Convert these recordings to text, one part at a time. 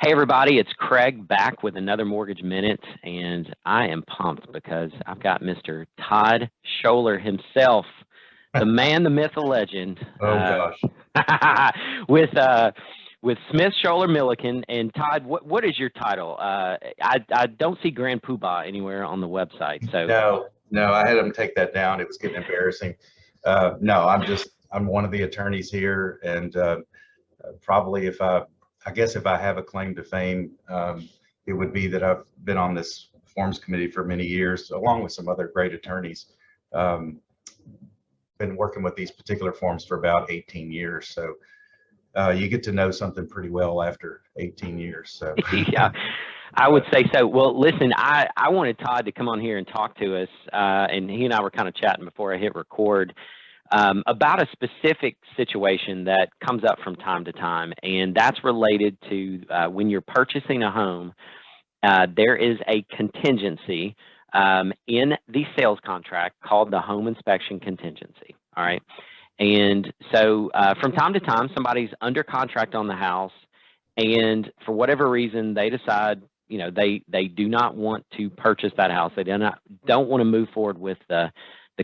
Hey everybody, it's Craig back with another Mortgage Minute, and I am pumped because I've got Mr. Todd Scholler himself, the man, the myth, the legend, Oh gosh. with Smith Scholler Milliken. And Todd, what is your title? I don't see Grand Poobah anywhere on the website. So No, I had him take that down. It was getting embarrassing. No, I'm one of the attorneys here, and probably I guess if I have a claim to fame, it would be that I've been on this forms committee for many years, along with some other great attorneys. Been working with these particular forms for about 18 years. So you get to know something pretty well after 18 years. So yeah, I would say so. Well, listen, I wanted Todd to come on here and talk to us, and he and I were kind of chatting before I hit record about a specific situation that comes up from time to time, and that's related to when you're purchasing a home. There is a contingency in the sales contract called the home inspection contingency. All right. And so from time to time, somebody's under contract on the house, and for whatever reason, they decide, they do not want to purchase that house. They don't want to move forward with the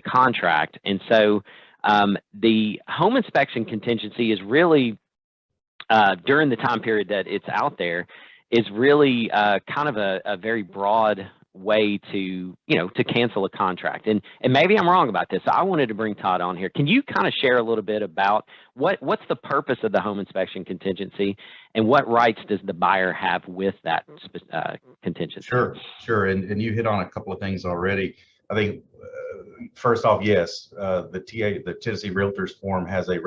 contract. And so the home inspection contingency is really, during the time period that it's out there, is really kind of a very broad way to cancel a contract. And maybe I'm wrong about this. So I wanted to bring Todd on here. Can you kind of share a little bit about what's the purpose of the home inspection contingency, and what rights does the buyer have with that contingency? Sure. And you hit on a couple of things already. I think first off, yes, the Tennessee Realtors form has a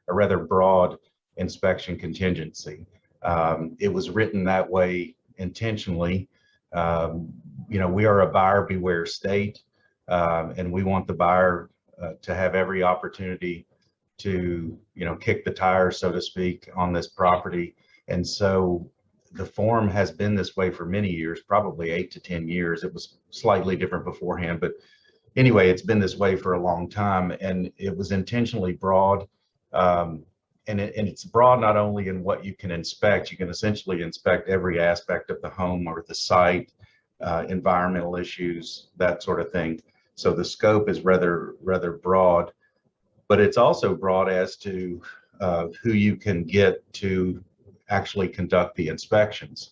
rather broad inspection contingency. It was written that way intentionally. We are a buyer beware state, and we want the buyer to have every opportunity to, kick the tires, so to speak, on this property. And so the form has been this way for many years, probably 8 to 10 years. It was slightly different beforehand, but anyway, it's been this way for a long time, and it was intentionally broad. And it's broad not only in what you can inspect. You can essentially inspect every aspect of the home or the site, environmental issues, that sort of thing. So the scope is rather broad, but it's also broad as to who you can get to actually conduct the inspections.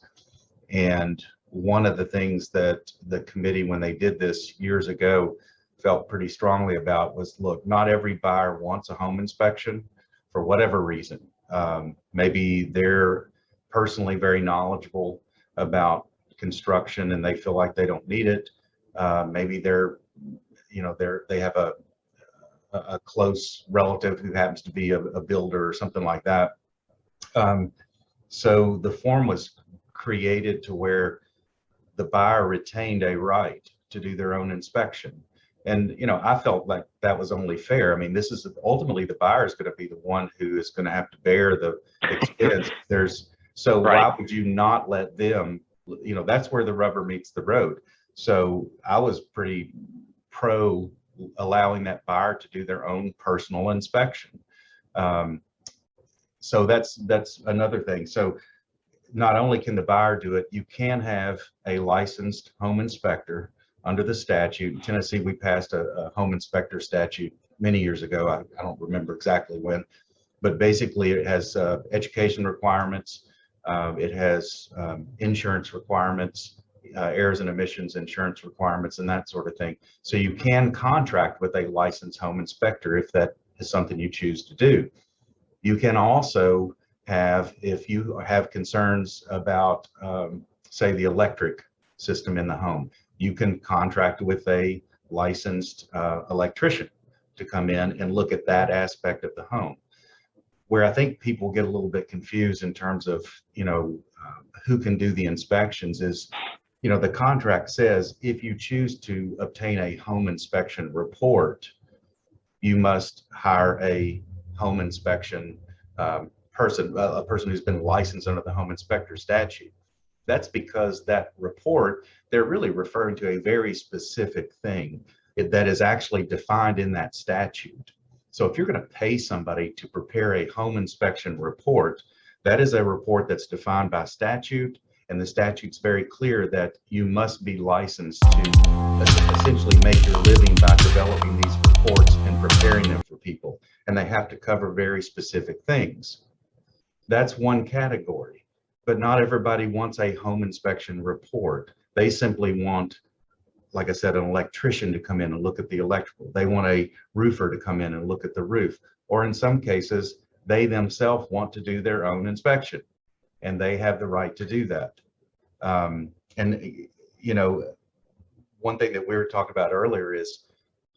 And one of the things that the committee, when they did this years ago, felt pretty strongly about was, look, not every buyer wants a home inspection for whatever reason. Maybe they're personally very knowledgeable about construction and they feel like they don't need it. Maybe they have a close relative who happens to be a builder or something like that. So the form was created to where the buyer retained a right to do their own inspection. And, I felt like that was only fair. I mean, this is ultimately the buyer is going to be the one who is going to have to bear the expense. Right. Why would you not let them, that's where the rubber meets the road. So I was pretty pro allowing that buyer to do their own personal inspection. So that's another thing. So not only can the buyer do it, you can have a licensed home inspector. Under the statute in Tennessee, we passed a home inspector statute many years ago. I don't remember exactly when, but basically it has education requirements. It has insurance requirements, errors and omissions insurance requirements, and that sort of thing. So you can contract with a licensed home inspector if that is something you choose to do. You can also have, if you have concerns about, say, the electric system in the home, you can contract with a licensed electrician to come in and look at that aspect of the home. Where I think people get a little bit confused in terms of, who can do the inspections is, the contract says if you choose to obtain a home inspection report, you must hire a home inspection person, a person who's been licensed under the home inspector statute. That's because that report, they're really referring to a very specific thing that is actually defined in that statute. So if you're going to pay somebody to prepare a home inspection report, That is a report that's defined by statute, and the statute's very clear that you must be licensed to essentially make your living by developing these reports and preparing them for people. And they have to cover very specific things. That's one category, but not everybody wants a home inspection report. They simply want, like I said, an electrician to come in and look at the electrical. They want a roofer to come in and look at the roof. Or in some cases, they themselves want to do their own inspection, and they have the right to do that. And, you know, one thing that we were talking about earlier is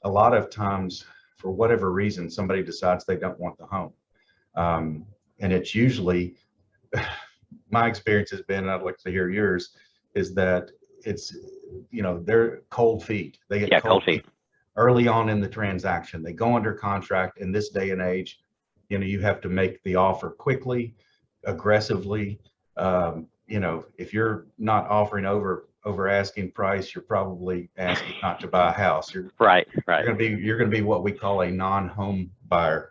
a lot of times, for whatever reason, somebody decides they don't want the home. And it's usually, my experience has been, and I'd like to hear yours, is that it's, you know, they're cold feet. They get cold feet early on in the transaction. They go under contract. In this day and age, you know, you have to make the offer quickly, aggressively. You know, if you're not offering over asking price, you're probably asking not to buy a house. You're right. You're gonna be what we call a non-home buyer.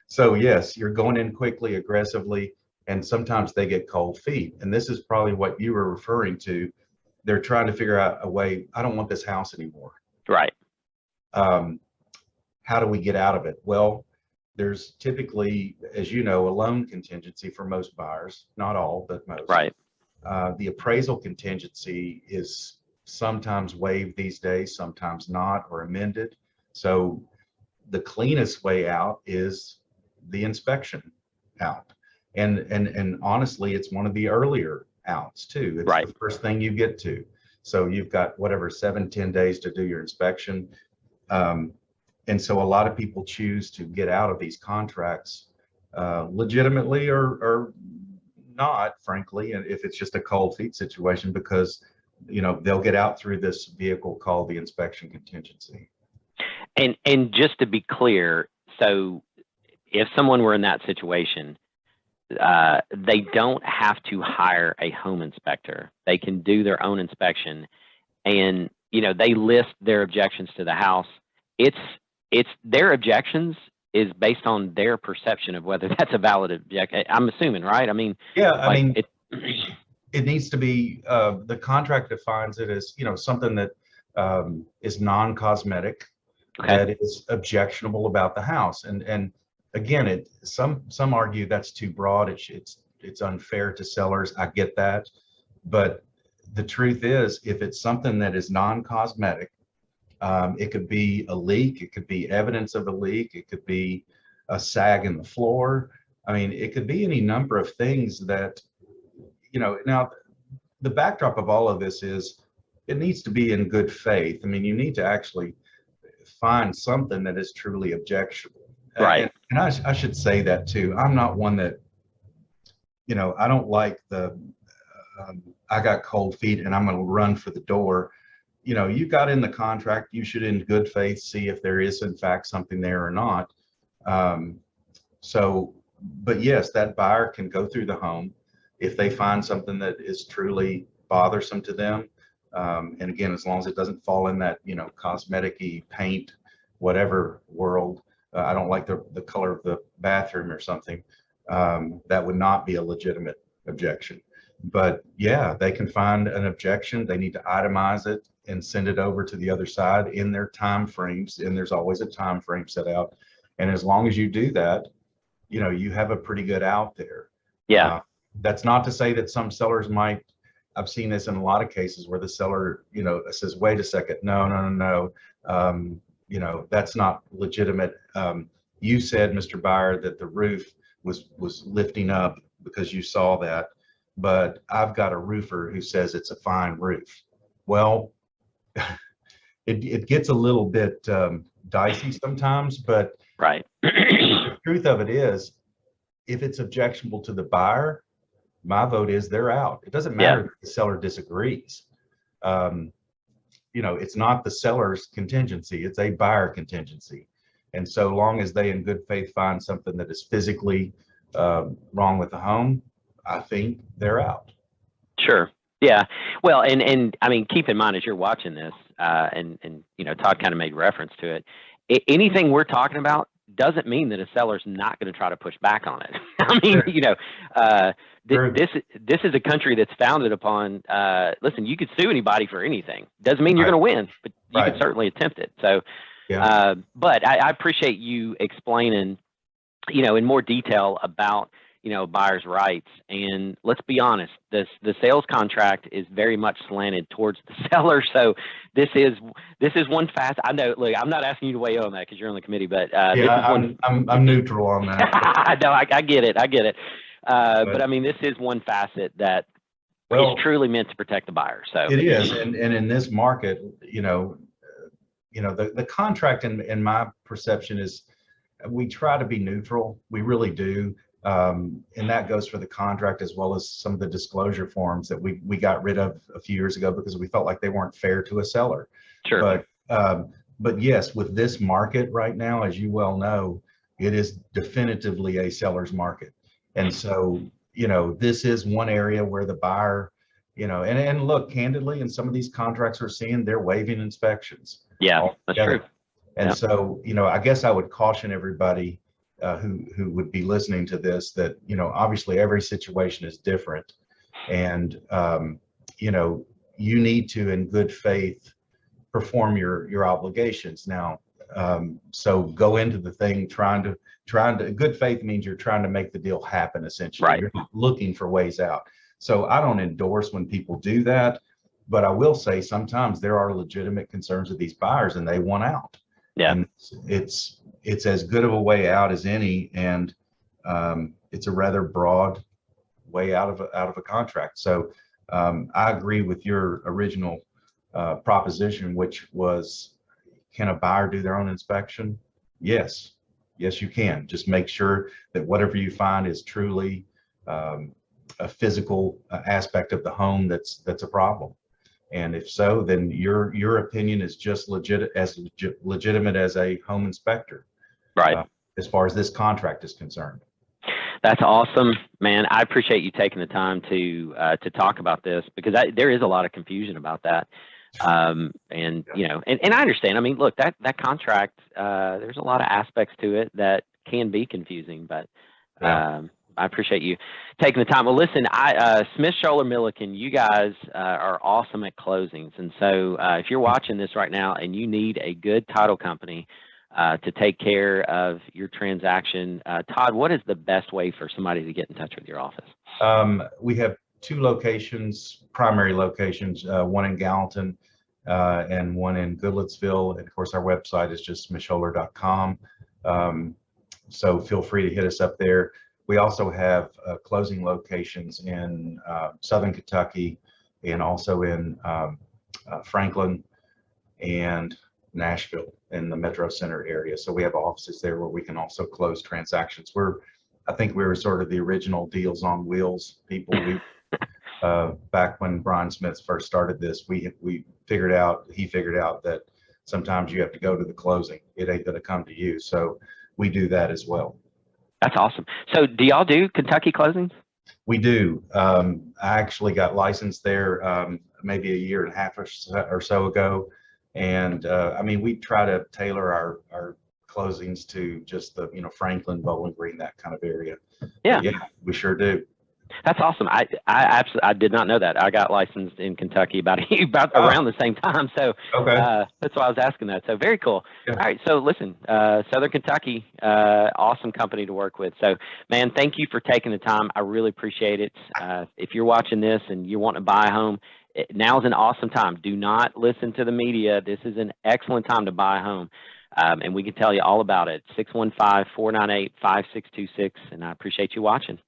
So yes, you're going in quickly, aggressively, and sometimes they get cold feet. And this is probably what you were referring to. They're trying to figure out a way. I don't want this house anymore. Right. How do we get out of it? Well, there's typically, as you know, a loan contingency for most buyers, not all, but most. Right. The appraisal contingency is sometimes waived these days, sometimes not, or amended. So the cleanest way out is the inspection out. And honestly, it's one of the earlier outs too. It's right. The first thing you get to. So you've got whatever, 7-10 days to do your inspection. And so a lot of people choose to get out of these contracts legitimately or not, frankly, if it's just a cold feet situation, because, you know, they'll get out through this vehicle called the inspection contingency. And just to be clear, so if someone were in that situation, they don't have to hire a home inspector. They can do their own inspection, and, you know, they list their objections to the house. It's their objections is based on their perception of whether that's a valid objection. I'm assuming, right? I mean, yeah, I mean, it needs to be, the contract defines it as, you know, something that is non-cosmetic, that is objectionable about the house. And again, some argue that's too broad. It's unfair to sellers. I get that. But the truth is, if it's something that is non-cosmetic, it could be a leak, it could be evidence of a leak, it could be a sag in the floor. I mean, it could be any number of things that, you know, now the backdrop of all of this is it needs to be in good faith. I mean, you need to actually find something that is truly objectionable. Right. And I should say that too. I'm not one that, you know, I don't like I got cold feet and I'm going to run for the door. You know, you got in the contract, you should in good faith see if there is in fact something there or not. But yes, that buyer can go through the home if they find something that is truly bothersome to them. And again, as long as it doesn't fall in that, you know, cosmetic-y paint, whatever world, I don't like the color of the bathroom or something, that would not be a legitimate objection. But yeah, they can find an objection. They need to itemize it and send it over to the other side in their time frames. And there's always a time frame set out. And as long as you do that, you know, you have a pretty good out there. Yeah. That's not to say that some sellers might. I've seen this in a lot of cases where the seller, you know, says, wait a second, no. You know, that's not legitimate. You said, Mr. Buyer, that the roof was lifting up because you saw that, but I've got a roofer who says it's a fine roof. Well, it gets a little bit dicey sometimes, but right. The truth of it is, if it's objectionable to the buyer, my vote is they're out. It doesn't matter if the seller disagrees. You know, it's not the seller's contingency, it's a buyer contingency. And so long as they in good faith find something that is physically wrong with the home, I think they're out. Sure. Yeah. Well, and I mean, keep in mind as you're watching this, and you know, Todd kind of made reference to it. Anything we're talking about doesn't mean that a seller's not going to try to push back on it. I mean, Sure. True. this is a country that's founded upon, listen, you could sue anybody for anything. Doesn't mean you're Right. going to win, but you could Right. certainly attempt it. So, Yeah. but I appreciate you explaining, in more detail about, buyer's rights. And let's be honest, the sales contract is very much slanted towards the seller. So this is one fast. I know. Look, I'm not asking you to weigh in on that because you're on the committee, but this Yeah. is one. I'm neutral on that. I know. I get it. I get it. But But I mean, this is one facet that is well, truly meant to protect the buyer. So it is, and in this market, the contract in my perception is we try to be neutral. We really do. And that goes for the contract as well as some of the disclosure forms that we got rid of a few years ago because we felt like they weren't fair to a seller. sure. But yes, with this market right now, as you well know, it is definitively a seller's market. And so, this is one area where the buyer, and look, candidly, in some of these contracts we're seeing, they're waiving inspections. Yeah, that's true. And Yeah. so, I guess I would caution everybody who would be listening to this that, obviously every situation is different. And, you need to, in good faith, perform your obligations. Now, so go into the thing trying to good faith means you're trying to make the deal happen. Essentially, Right. you're not looking for ways out. So I don't endorse when people do that, but I will say sometimes there are legitimate concerns of these buyers and they want out. Yeah. And it's as good of a way out as any, and it's a rather broad way out of a contract. So I agree with your original proposition, which was, can a buyer do their own inspection? Yes, you can. Just make sure that whatever you find is truly a physical aspect of the home that's a problem. And if so, then your opinion is just legitimate as a home inspector, Right. as far as this contract is concerned. That's awesome, man. I appreciate you taking the time to talk about this because there is a lot of confusion about that. And and I understand. I mean, look, that contract, there's a lot of aspects to it that can be confusing, but I appreciate you taking the time. Well, listen, Smith Scholler Milliken, you guys are awesome at closings, and so if you're watching this right now and you need a good title company to take care of your transaction, Todd, what is the best way for somebody to get in touch with your office? We have two locations, primary locations, one in Gallatin and one in Goodlettsville. And of course, our website is just smithscholler.com. So feel free to hit us up there. We also have closing locations in Southern Kentucky and also in Franklin and Nashville in the Metro Center area. So we have offices there where we can also close transactions. I think we were sort of the original deals on wheels people. Back when Brian Smith first started this, he figured out that sometimes you have to go to the closing. It ain't going to come to you. So we do that as well. That's awesome. So do y'all do Kentucky closings? We do. I actually got licensed there maybe a year and a half or so ago. And I mean, we try to tailor our closings to just the, Franklin, Bowling Green, that kind of area. Yeah. But yeah, we sure do. That's awesome. I absolutely, I did not know that. I got licensed in Kentucky about around the same time. So Okay. that's why I was asking that. So very cool. Yeah. All right. So listen, Southern Kentucky, awesome company to work with. So man, thank you for taking the time. I really appreciate it. If you're watching this and you want to buy a home, now's an awesome time. Do not listen to the media. This is an excellent time to buy a home. And we can tell you all about it. 615-498-5626. And I appreciate you watching.